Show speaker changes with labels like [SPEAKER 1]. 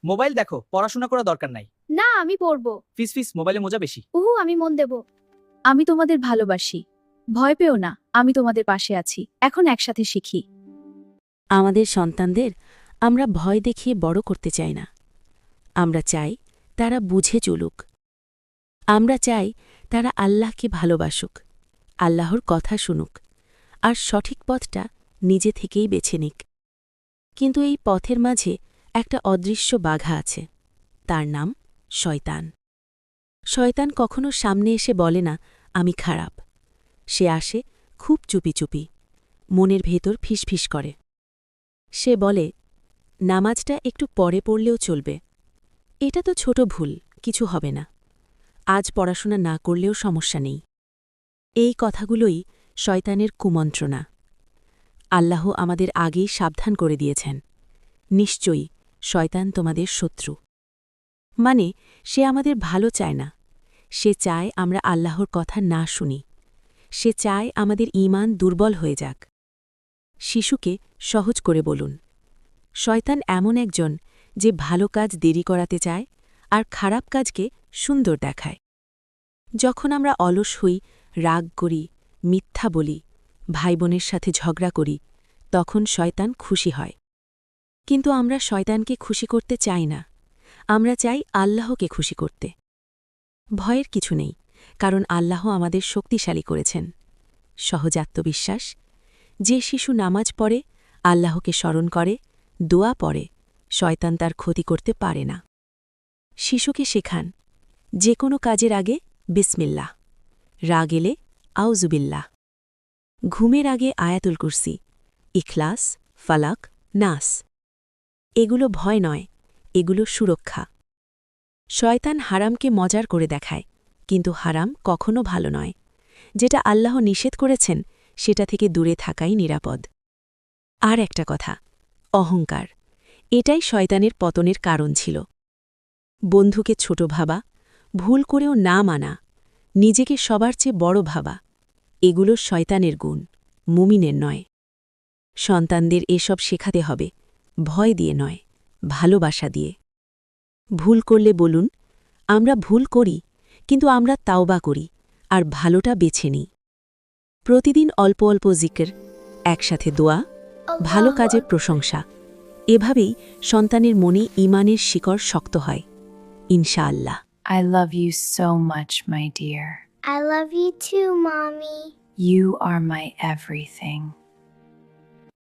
[SPEAKER 1] Mobile দেখো, পড়াশোনা করা দরকার নাই।
[SPEAKER 2] না আমি পড়বো।
[SPEAKER 1] ফিস ফিস, মোবাইলে মজা বেশি।
[SPEAKER 2] আমি মন দেব।
[SPEAKER 3] আমি তোমাদের ভালোবাসি। ভয় পেও না, আমি তোমাদের পাশে আছি। এখন একসাথে শিখি।
[SPEAKER 4] আমাদের সন্তানদের আমরা ভয় দেখিয়ে বড় করতে চাই না। আমরা চাই তারা বুঝে চলুক। আমরা চাই তারা আল্লাহকে ভালোবাসুক, আল্লাহর কথা শুনুক, আর সঠিক পথটা নিজে থেকেই বেছে নিক। কিন্তু এই পথের মাঝে একটা অদৃশ্য বাঘা আছে, তার নাম শয়তান। শয়তান কখনো সামনে এসে বলে না আমি খারাপ। সে আসে খুব চুপি চুপি, মনের ভেতর ফিসফিস করে। সে বলে, নামাজটা একটু পরে পড়লেও চলবে। এটা তো ছোট ভুল, কিছু হবে না। আজ পড়াশোনা না করলেও সমস্যা নেই। এই কথাগুলোই শয়তানের কুমন্ত্রণা। আল্লাহ আমাদের আগেই সাবধান করে দিয়েছেন, নিশ্চয়ই শয়তান তোমাদের শত্রু। মানে সে আমাদের ভালো চায় না। সে চায় আমরা আল্লাহর কথা না শুনি। সে চায় আমাদের ঈমান দুর্বল হয়ে যাক। শিশুকে সহজ করে বলুন, শয়তান এমন একজন যে ভালো কাজ দেরি করাতে চায় আর খারাপ কাজকে সুন্দর দেখায়। যখন আমরা অলস হই, রাগ করি, মিথ্যা বলি, ভাইবোনের সাথে ঝগড়া করি, তখন শয়তান খুশি হয়। কিন্তু আমরা শয়তানকে খুশি করতে চাই না। আমরা চাই আল্লাহকে খুশি করতে। ভয়ের কিছু নেই, কারণ আল্লাহ আমাদের শক্তিশালী করেছেন। সহজ আত্মবিশ্বাস। যে শিশু নামাজ পড়ে, আল্লাহকে স্মরণ করে, দোয়া পড়ে, শয়তান তার ক্ষতি করতে পারে না। শিশুকে শেখান, যে কোনো কাজের আগে বিসমিল্লাহ, রাগ এলে আউজুবিল্লাহ, ঘুমের আগে আয়াতুল কুরসি, ইখলাস, ফালাক, নাস। এগুলো ভয় নয়, এগুলো সুরক্ষা। শয়তান হারামকে মজার করে দেখায়, কিন্তু হারাম কখনো ভালো নয়। যেটা আল্লাহ নিষেধ করেছেন সেটা থেকে দূরে থাকাই নিরাপদ। আর একটা কথা, অহংকার। এটাই শয়তানের পতনের কারণ ছিল। বন্ধুকে ছোট ভাবা, ভুল করেও না মানা, নিজেকে সবার চেয়ে বড় ভাবা, এগুলো শয়তানের গুণ, মুমিনের নয়। সন্তানদের এসব শেখাতে হবে, ভয় দিয়ে নয়, ভালোবাসা দিয়ে। ভুল করলে বলুন, আমরা ভুল করি, কিন্তু আমরা তাওবা করি আর ভালোটা বেছে নিই। প্রতিদিন অল্প অল্প জিকির, একসাথে দোয়া, ভালো কাজের প্রশংসা। এভাবেই সন্তানের মনে ঈমানের শিকড় শক্ত হয়, ইনশাআল্লাহ।
[SPEAKER 5] I love you so much, my dear.
[SPEAKER 2] I love you too, Mommy.
[SPEAKER 5] You are my everything.